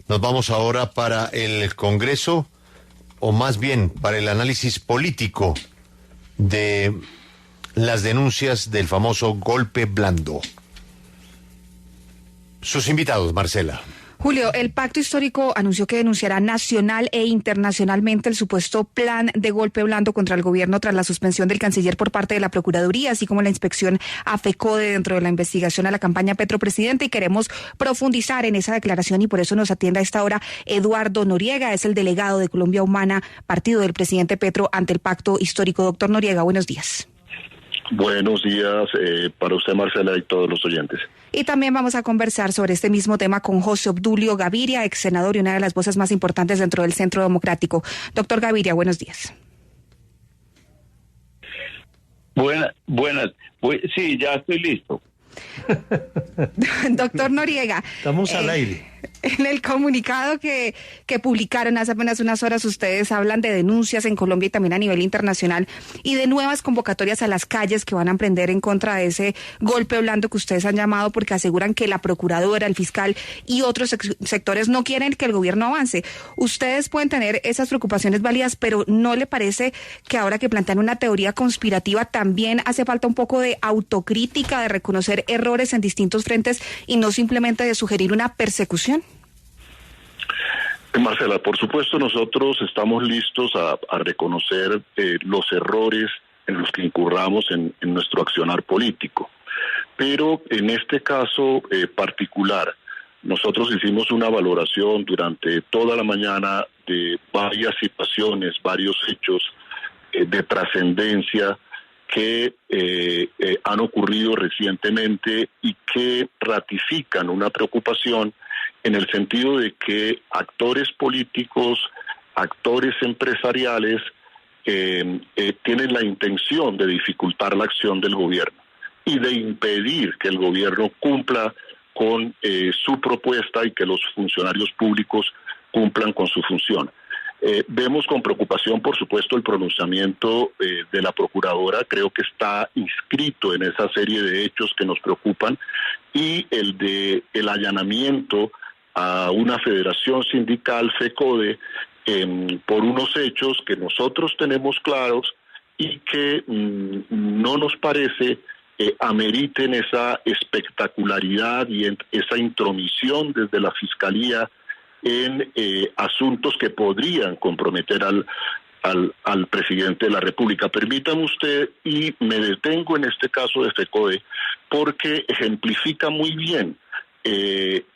Nos vamos ahora para el Congreso, o más bien para el análisis político de las denuncias del famoso golpe blando. Sus invitados, Marcela. Julio, el Pacto Histórico anunció que denunciará nacional e internacionalmente el supuesto plan de golpe blando contra el gobierno tras la suspensión del canciller por parte de la Procuraduría, así como la inspección a FECODE dentro de la investigación a la campaña Petro Presidente, y queremos profundizar en esa declaración y por eso nos atiende a esta hora Eduardo Noriega, es el delegado de Colombia Humana, partido del presidente Petro ante el Pacto Histórico. Doctor Noriega, buenos días. Buenos días para usted, Marcela, y todos los oyentes. Y también vamos a conversar sobre este mismo tema con José Obdulio Gaviria, ex senador y una de las voces más importantes dentro del Centro Democrático. Doctor Gaviria, buenos días. Buenas. Sí, ya estoy listo. Doctor Noriega. Estamos al aire. En el comunicado que publicaron hace apenas unas horas, ustedes hablan de denuncias en Colombia y también a nivel internacional y de nuevas convocatorias a las calles que van a emprender en contra de ese golpe blando que ustedes han llamado, porque aseguran que la procuradora, el fiscal y otros sectores no quieren que el gobierno avance. Ustedes pueden tener esas preocupaciones válidas, pero ¿no le parece que ahora que plantean una teoría conspirativa también hace falta un poco de autocrítica, de reconocer errores en distintos frentes y no simplemente de sugerir una persecución? Marcela, por supuesto nosotros estamos listos a reconocer los errores en los que incurramos en nuestro accionar político, pero en este caso particular, nosotros hicimos una valoración durante toda la mañana de varias situaciones, varios hechos de trascendencia que han ocurrido recientemente y que ratifican una preocupación en el sentido de que actores políticos, actores empresariales tienen la intención de dificultar la acción del gobierno y de impedir que el gobierno cumpla con su propuesta y que los funcionarios públicos cumplan con su función. Vemos con preocupación, por supuesto, el pronunciamiento de la Procuradora. Creo que está inscrito en esa serie de hechos que nos preocupan, y el allanamiento a una federación sindical, FECODE, por unos hechos que nosotros tenemos claros y que no nos parece ameriten esa espectacularidad y esa intromisión desde la Fiscalía en asuntos que podrían comprometer al presidente de la República. Permítame usted, y me detengo en este caso de FECODE, porque ejemplifica muy bien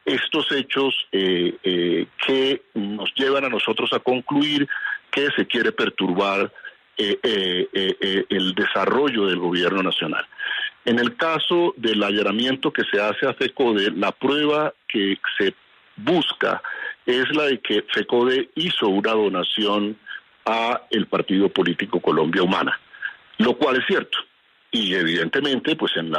estos hechos que nos llevan a nosotros a concluir que se quiere perturbar el desarrollo del gobierno nacional. En el caso del allanamiento que se hace a FECODE, la prueba que se busca es la de que FECODE hizo una donación a el partido político Colombia Humana, lo cual es cierto. Y evidentemente, pues en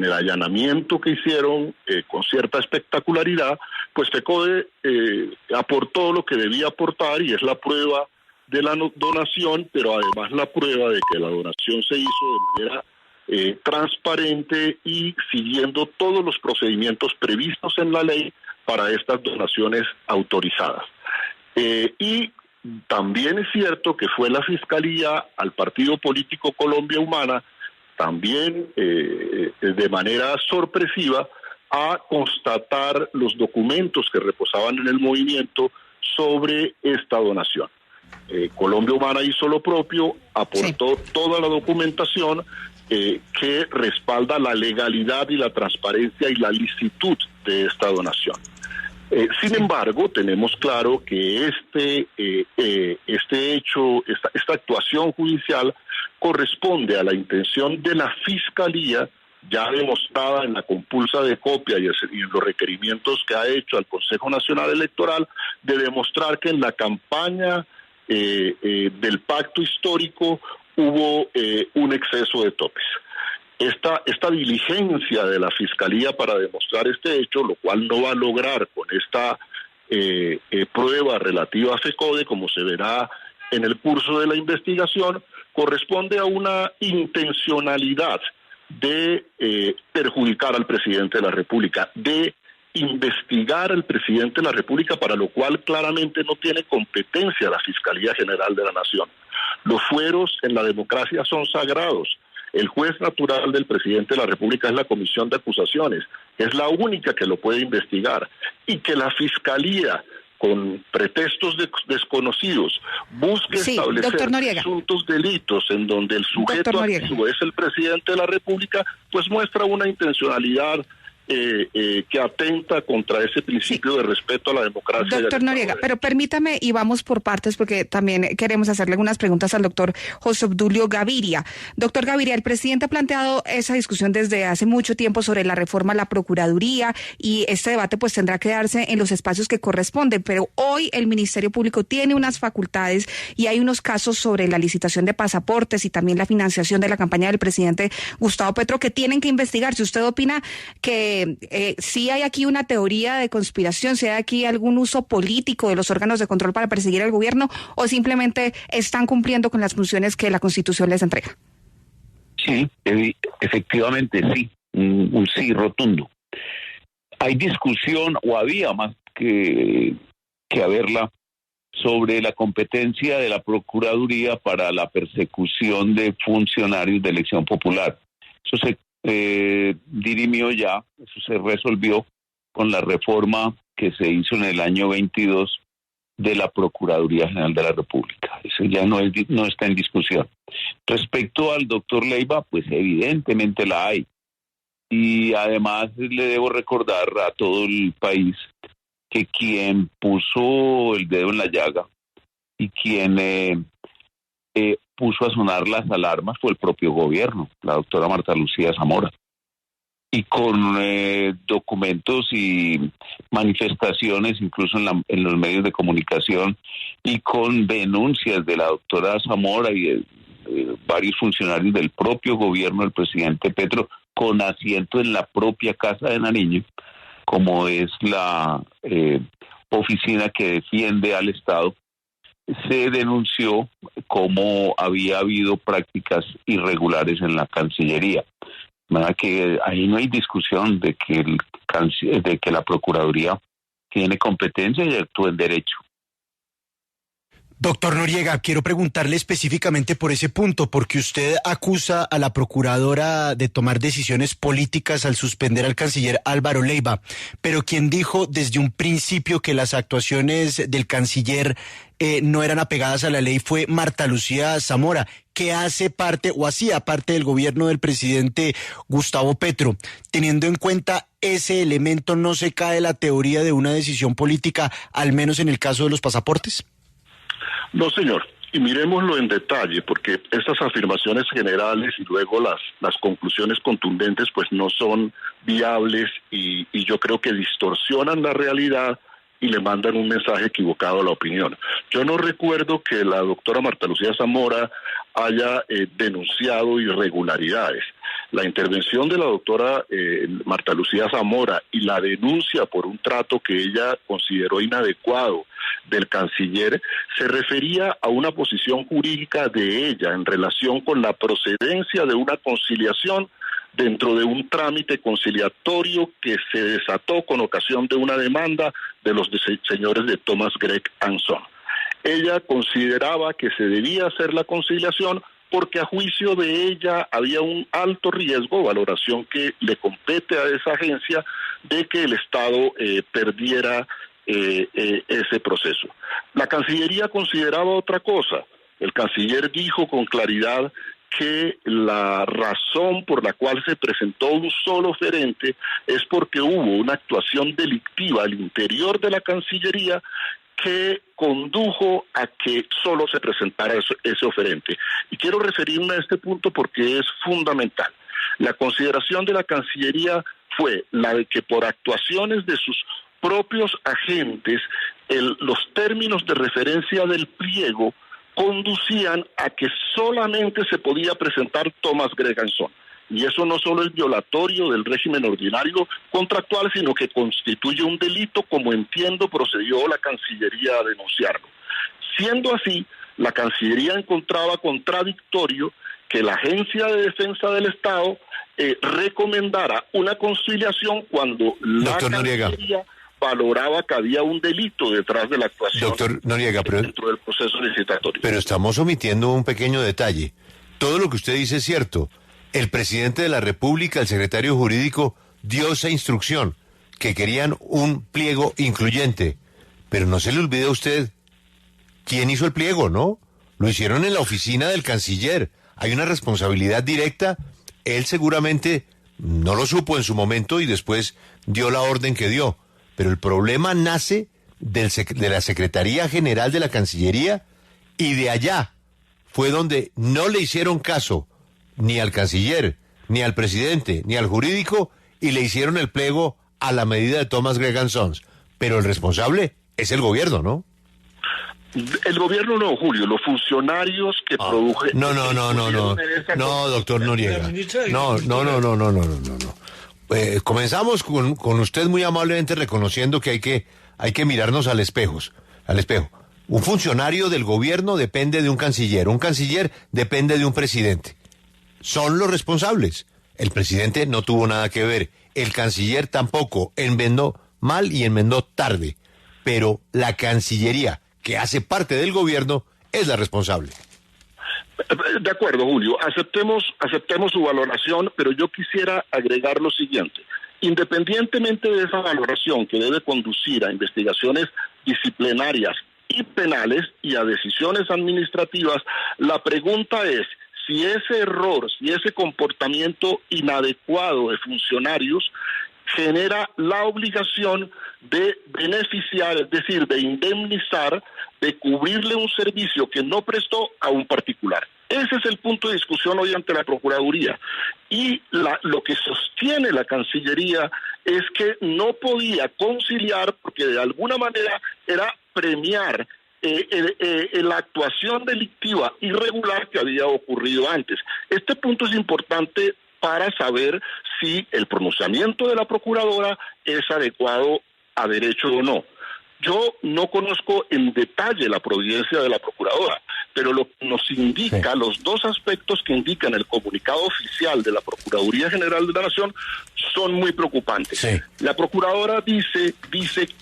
el allanamiento que hicieron con cierta espectacularidad, pues FECODE aportó lo que debía aportar, y es la prueba de la donación, pero además la prueba de que la donación se hizo de manera transparente y siguiendo todos los procedimientos previstos en la ley para estas donaciones autorizadas. Y también es cierto que fue la Fiscalía al partido político Colombia Humana, también de manera sorpresiva, a constatar los documentos que reposaban en el movimiento sobre esta donación. Colombia Humana hizo lo propio, aportó toda la documentación que respalda la legalidad y la transparencia y la licitud de esta donación. Sin embargo, tenemos claro que este hecho, esta actuación judicial corresponde a la intención de la Fiscalía, ya demostrada en la compulsa de copia y en los requerimientos que ha hecho al Consejo Nacional Electoral, de demostrar que en la campaña del Pacto Histórico hubo un exceso de topes. Esta diligencia de la Fiscalía para demostrar este hecho, lo cual no va a lograr con esta prueba relativa a FECODE, como se verá en el curso de la investigación, corresponde a una intencionalidad de perjudicar al presidente de la República, de investigar al presidente de la República, para lo cual claramente no tiene competencia la Fiscalía General de la Nación. Los fueros en la democracia son sagrados. El juez natural del presidente de la República es la Comisión de Acusaciones, es la única que lo puede investigar, y que la Fiscalía, con pretextos desconocidos, busque establecer presuntos delitos en donde el sujeto activo es el presidente de la República, pues muestra una intencionalidad que atenta contra ese principio de respeto a la democracia. Doctor Noriega, pero permítame y vamos por partes porque también queremos hacerle algunas preguntas al doctor José Obdulio Gaviria. Doctor Gaviria, el presidente ha planteado esa discusión desde hace mucho tiempo sobre la reforma a la Procuraduría y este debate pues tendrá que darse en los espacios que corresponden, pero hoy el Ministerio Público tiene unas facultades y hay unos casos sobre la licitación de pasaportes y también la financiación de la campaña del presidente Gustavo Petro que tienen que investigar. Si usted opina que si hay aquí una teoría de conspiración, si hay aquí algún uso político de los órganos de control para perseguir al gobierno o simplemente están cumpliendo con las funciones que la Constitución les entrega. Sí, efectivamente sí, un sí rotundo. Hay discusión, o había más que haberla, sobre la competencia de la Procuraduría para la persecución de funcionarios de elección popular. Eso se dirimió ya, eso se resolvió con la reforma que se hizo en el año 22 de la Procuraduría General de la República. Eso ya no está en discusión. Respecto al doctor Leiva, pues evidentemente la hay. Y además le debo recordar a todo el país que quien puso el dedo en la llaga y quien puso a sonar las alarmas fue el propio gobierno, la doctora Marta Lucía Zamora. Y con documentos y manifestaciones, incluso en los medios de comunicación, y con denuncias de la doctora Zamora y de varios funcionarios del propio gobierno del presidente Petro, con asiento en la propia Casa de Nariño, como es la oficina que defiende al Estado, se denunció cómo había habido prácticas irregulares en la Cancillería. ¿Verdad? Que ahí no hay discusión de que la Procuraduría tiene competencia y actúa en derecho. Doctor Noriega, quiero preguntarle específicamente por ese punto, porque usted acusa a la procuradora de tomar decisiones políticas al suspender al canciller Álvaro Leiva, pero quien dijo desde un principio que las actuaciones del canciller no eran apegadas a la ley fue Marta Lucía Zamora, que hace parte o hacía parte del gobierno del presidente Gustavo Petro. Teniendo en cuenta ese elemento, ¿no se cae la teoría de una decisión política, al menos en el caso de los pasaportes? No, señor. Y miremoslo en detalle, porque estas afirmaciones generales y luego las conclusiones contundentes pues no son viables y yo creo que distorsionan la realidad y le mandan un mensaje equivocado a la opinión. Yo no recuerdo que la doctora Marta Lucía Zamora haya denunciado irregularidades. La intervención de la doctora Marta Lucía Zamora y la denuncia por un trato que ella consideró inadecuado del canciller se refería a una posición jurídica de ella en relación con la procedencia de una conciliación dentro de un trámite conciliatorio que se desató con ocasión de una demanda de los señores de Thomas Gregg Anson. Ella consideraba que se debía hacer la conciliación porque a juicio de ella había un alto riesgo, valoración que le compete a esa agencia, de que el Estado perdiera ese proceso. La Cancillería consideraba otra cosa. El canciller dijo con claridad que la razón por la cual se presentó un solo oferente es porque hubo una actuación delictiva al interior de la Cancillería que condujo a que solo se presentara ese oferente. Y quiero referirme a este punto porque es fundamental. La consideración de la Cancillería fue la de que por actuaciones de sus propios agentes, los términos de referencia del pliego conducían a que solamente se podía presentar Thomas Gregg Anson. Y eso no solo es violatorio del régimen ordinario contractual, sino que constituye un delito, como entiendo procedió la Cancillería a denunciarlo. Siendo así, la Cancillería encontraba contradictorio que la Agencia de Defensa del Estado recomendara una conciliación cuando la Cancillería valoraba que había un delito detrás de la actuación. Doctor Noriega, dentro del proceso licitatorio. Pero estamos omitiendo un pequeño detalle. Todo lo que usted dice es cierto. El presidente de la República, el secretario jurídico, dio esa instrucción, que querían un pliego incluyente. Pero no se le olvide a usted quién hizo el pliego, ¿no? Lo hicieron en la oficina del canciller. Hay una responsabilidad directa. Él seguramente no lo supo en su momento y después dio la orden que dio. Pero el problema nace de la Secretaría General de la Cancillería, y de allá fue donde no le hicieron caso ni al canciller, ni al presidente, ni al jurídico, y le hicieron el pliego a la medida de Thomas Gregan Sons. Pero el responsable es el gobierno, ¿no? El gobierno no, Julio, los funcionarios que produjeron... No, doctor Noriega. No. Comenzamos con usted muy amablemente reconociendo que hay que mirarnos al espejo. Un funcionario del gobierno depende de un canciller depende de un presidente. Son los responsables. El presidente no tuvo nada que ver, el canciller tampoco, enmendó mal y enmendó tarde, pero la Cancillería, que hace parte del gobierno, es la responsable. De acuerdo, Julio, aceptemos su valoración, pero yo quisiera agregar lo siguiente. Independientemente de esa valoración que debe conducir a investigaciones disciplinarias y penales y a decisiones administrativas, la pregunta es si ese error, si ese comportamiento inadecuado de funcionarios genera la obligación de beneficiar, es decir, de indemnizar, de cubrirle un servicio que no prestó a un particular. Ese es el punto de discusión hoy ante la Procuraduría. Y lo que sostiene la Cancillería es que no podía conciliar, porque de alguna manera era premiar la actuación delictiva irregular que había ocurrido antes. Este punto es importante para saber si el pronunciamiento de la Procuradora es adecuado a derecho o no. Yo no conozco en detalle la providencia de la Procuradora, pero lo que nos indica, los dos aspectos que indican el comunicado oficial de la Procuraduría General de la Nación son muy preocupantes. Sí. La Procuradora dice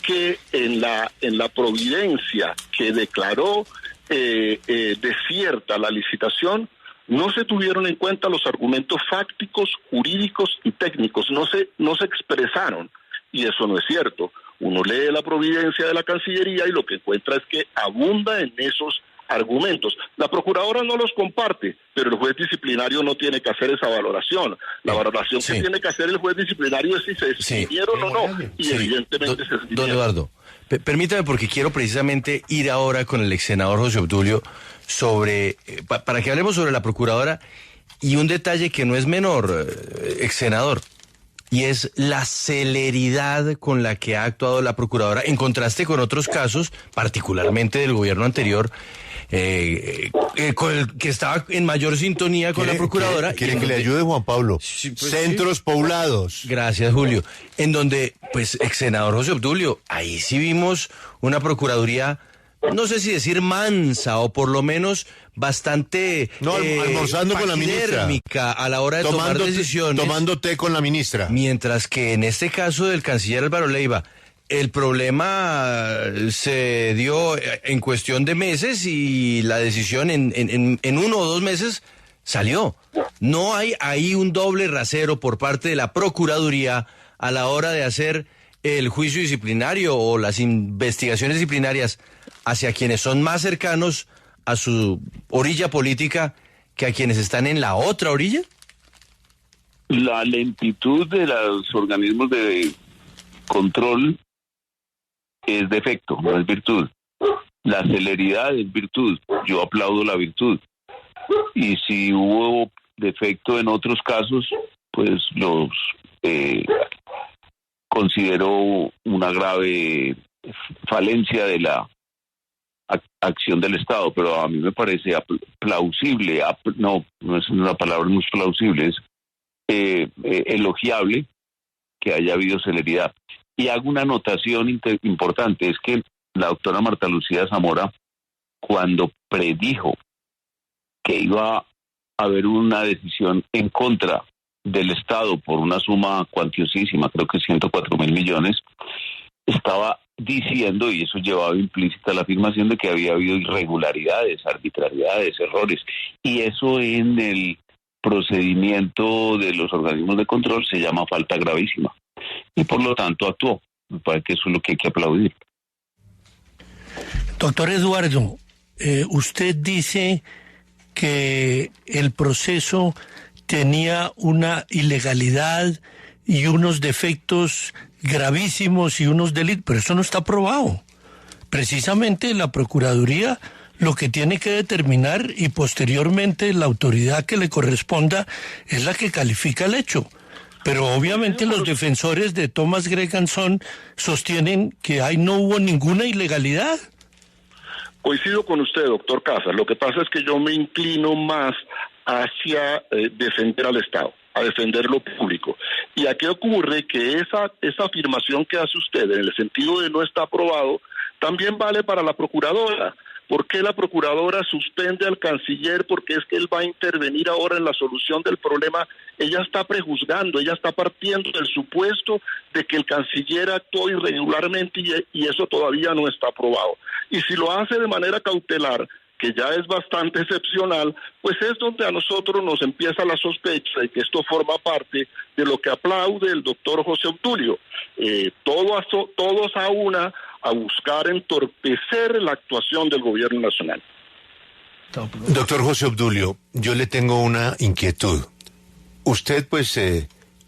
que en la providencia que declaró desierta la licitación, no se tuvieron en cuenta los argumentos fácticos, jurídicos y técnicos, no se expresaron, y eso no es cierto. Uno lee la providencia de la Cancillería y lo que encuentra es que abunda en esos argumentos. La Procuradora no los comparte, pero el juez disciplinario no tiene que hacer esa valoración. La valoración que tiene que hacer el juez disciplinario es si se expidieron o no, y evidentemente se expidieron. Don Eduardo, permítame, porque quiero precisamente ir ahora con el ex senador José Obdulio sobre, para que hablemos sobre la Procuradora y un detalle que no es menor, ex senador. Y es la celeridad con la que ha actuado la Procuradora, en contraste con otros casos, particularmente del gobierno anterior, con el que estaba en mayor sintonía con la Procuradora. ¿Quiere que le ayude, Juan Pablo? Sí, pues, Centros poblados. Gracias, Julio. En donde, pues, ex senador José Obdulio, ahí sí vimos una Procuraduría, no sé si decir mansa, o por lo menos bastante almorzando con la ministra a la hora de tomar decisiones, tomando té con la ministra, mientras que en este caso del canciller Álvaro Leiva el problema se dio en cuestión de meses y la decisión en 1 o 2 meses salió. No hay ahí un doble rasero por parte de la Procuraduría a la hora de hacer el juicio disciplinario o las investigaciones disciplinarias hacia quienes son más cercanos a su orilla política que a quienes están en la otra orilla. La lentitud de los organismos de control es defecto, no es virtud. La celeridad es virtud. Yo aplaudo la virtud. Y si hubo defecto en otros casos, pues los considero una grave falencia de la acción del Estado, pero a mí me parece plausible, no es una palabra, no es plausible, es elogiable que haya habido celeridad. Y hago una anotación importante, es que la doctora Marta Lucía Zamora, cuando predijo que iba haber una decisión en contra del Estado por una suma cuantiosísima, creo que 104.000 millones, estaba diciendo, y eso llevaba implícita la afirmación de que había habido irregularidades, arbitrariedades, errores, y eso en el procedimiento de los organismos de control se llama falta gravísima, y por lo tanto actuó. Me parece que eso es lo que hay que aplaudir. Doctor Eduardo, usted dice que el proceso tenía una ilegalidad y unos defectos gravísimos y unos delitos, pero eso no está probado. Precisamente la Procuraduría lo que tiene que determinar y posteriormente la autoridad que le corresponda es la que califica el hecho. Pero obviamente los defensores de Thomas Greganson sostienen que ahí no hubo ninguna ilegalidad. Coincido con usted, doctor Casas. Lo que pasa es que yo me inclino más hacia defender al Estado, a defender lo público. Y aquí ocurre que esa afirmación que hace usted en el sentido de no está aprobado, también vale para la procuradora. ¿Por qué la procuradora suspende al canciller? Porque es que él va a intervenir ahora en la solución del problema. Ella está prejuzgando, ella está partiendo del supuesto de que el canciller actuó irregularmente y eso todavía no está aprobado. Y si lo hace de manera cautelar, que ya es bastante excepcional, pues es donde a nosotros nos empieza la sospecha de que esto forma parte de lo que aplaude el doctor José Obdulio. Todos a una a buscar entorpecer la actuación del gobierno nacional. Doctor José Obdulio, yo le tengo una inquietud. Usted, pues,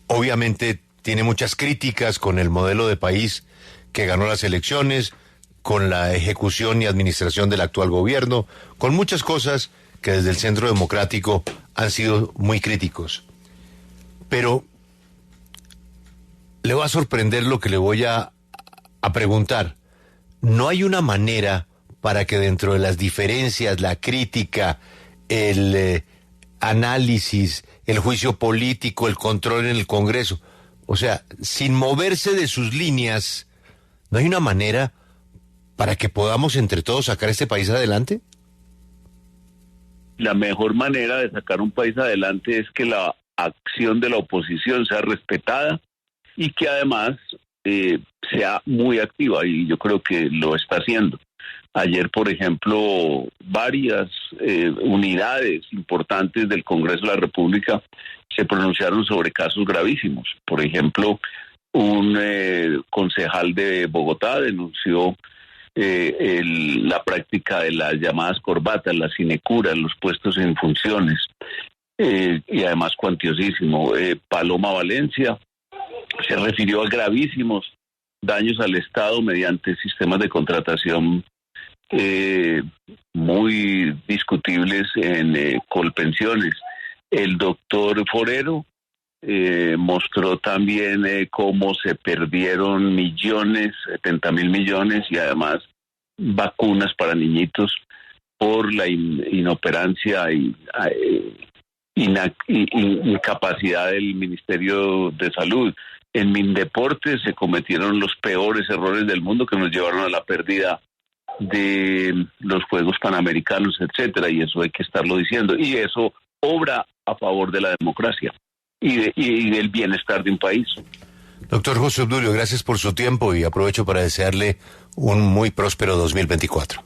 obviamente tiene muchas críticas con el modelo de país que ganó las elecciones, con la ejecución y administración del actual gobierno, con muchas cosas que desde el Centro Democrático han sido muy críticos. Pero le va a sorprender lo que le voy a preguntar. ¿No hay una manera para que dentro de las diferencias, la crítica, el análisis, el juicio político, el control en el Congreso, o sea, sin moverse de sus líneas, no hay una manera para que podamos entre todos sacar este país adelante? La mejor manera de sacar un país adelante es que la acción de la oposición sea respetada y que además sea muy activa, y yo creo que lo está haciendo. Ayer, por ejemplo, varias unidades importantes del Congreso de la República se pronunciaron sobre casos gravísimos. Por ejemplo, un concejal de Bogotá denunció la práctica de las llamadas corbatas, la sinecura, los puestos en funciones, y además cuantiosísimo. Paloma Valencia se refirió a gravísimos daños al Estado mediante sistemas de contratación muy discutibles en Colpensiones. El doctor Forero mostró también cómo se perdieron millones, 70.000 millones, y además vacunas para niñitos por la inoperancia y incapacidad del Ministerio de Salud. En Mindeportes se cometieron los peores errores del mundo que nos llevaron a la pérdida de los Juegos Panamericanos, etcétera, y eso hay que estarlo diciendo, y eso obra a favor de la democracia y del bienestar de un país. Doctor José Obdulio, gracias por su tiempo y aprovecho para desearle un muy próspero 2024.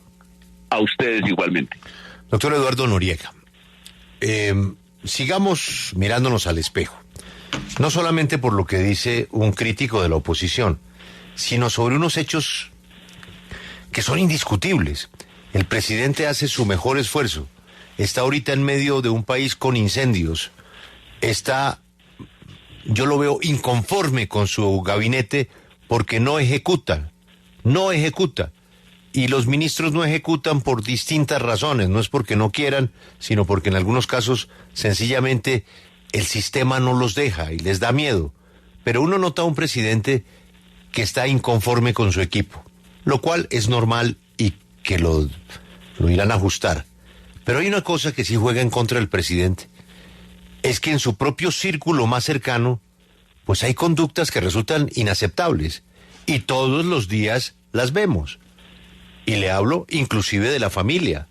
A ustedes igualmente. Doctor Eduardo Noriega, sigamos mirándonos al espejo, no solamente por lo que dice un crítico de la oposición, sino sobre unos hechos que son indiscutibles. El presidente hace su mejor esfuerzo, está ahorita en medio de un país con incendios, yo lo veo inconforme con su gabinete porque no ejecuta, y los ministros no ejecutan por distintas razones, no es porque no quieran, sino porque en algunos casos sencillamente el sistema no los deja y les da miedo. Pero uno nota a un presidente que está inconforme con su equipo, lo cual es normal y que lo irán a ajustar. Pero hay una cosa que sí juega en contra del presidente, es que en su propio círculo más cercano, pues hay conductas que resultan inaceptables y todos los días las vemos. Y le hablo inclusive de la familia.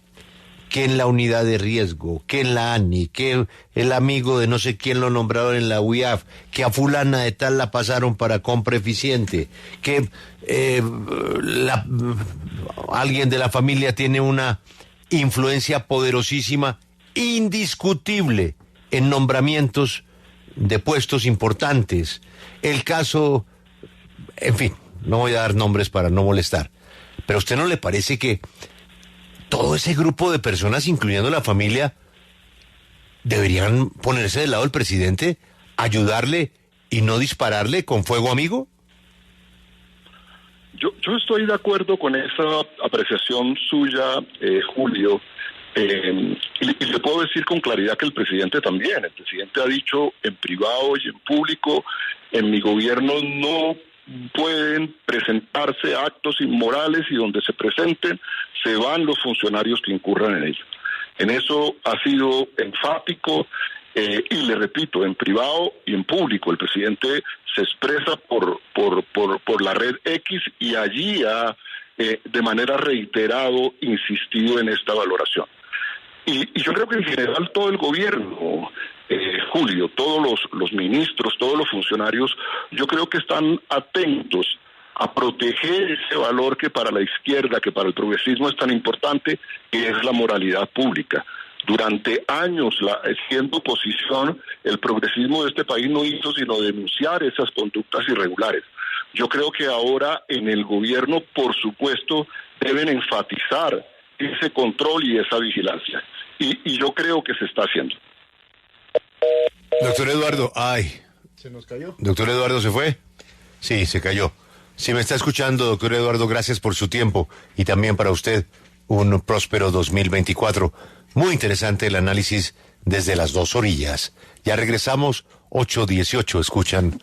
que en la unidad de riesgo, que en la ANI, que el amigo de no sé quién lo nombraron en la UIAF, que a fulana de tal la pasaron para compra eficiente, que alguien de la familia tiene una influencia poderosísima, indiscutible, en nombramientos de puestos importantes. El caso, en fin, no voy a dar nombres para no molestar, pero ¿a usted no le parece que todo ese grupo de personas, incluyendo la familia, deberían ponerse del lado del presidente, ayudarle y no dispararle con fuego amigo? Yo estoy de acuerdo con esa apreciación suya, Julio, y le puedo decir con claridad que el presidente también. El presidente ha dicho en privado y en público, en mi gobierno no pueden presentarse actos inmorales y donde se presenten se van los funcionarios que incurran en ello. En eso ha sido enfático y le repito, en privado y en público. El presidente se expresa por la red X y allí ha de manera reiterado insistido en esta valoración. Y yo creo que en general todo el gobierno, Julio, todos los ministros, todos los funcionarios, yo creo que están atentos a proteger ese valor que para la izquierda, que para el progresismo es tan importante, que es la moralidad pública. Durante años, siendo oposición, el progresismo de este país no hizo sino denunciar esas conductas irregulares. Yo creo que ahora en el gobierno, por supuesto, deben enfatizar ese control y esa vigilancia. Y yo creo que se está haciendo. Doctor Eduardo, ¿Se nos cayó? ¿Doctor Eduardo se fue? Sí, se cayó. Si me está escuchando, doctor Eduardo, gracias por su tiempo y también para usted un próspero 2024. Muy interesante el análisis desde las dos orillas. Ya regresamos, 8:18, escuchan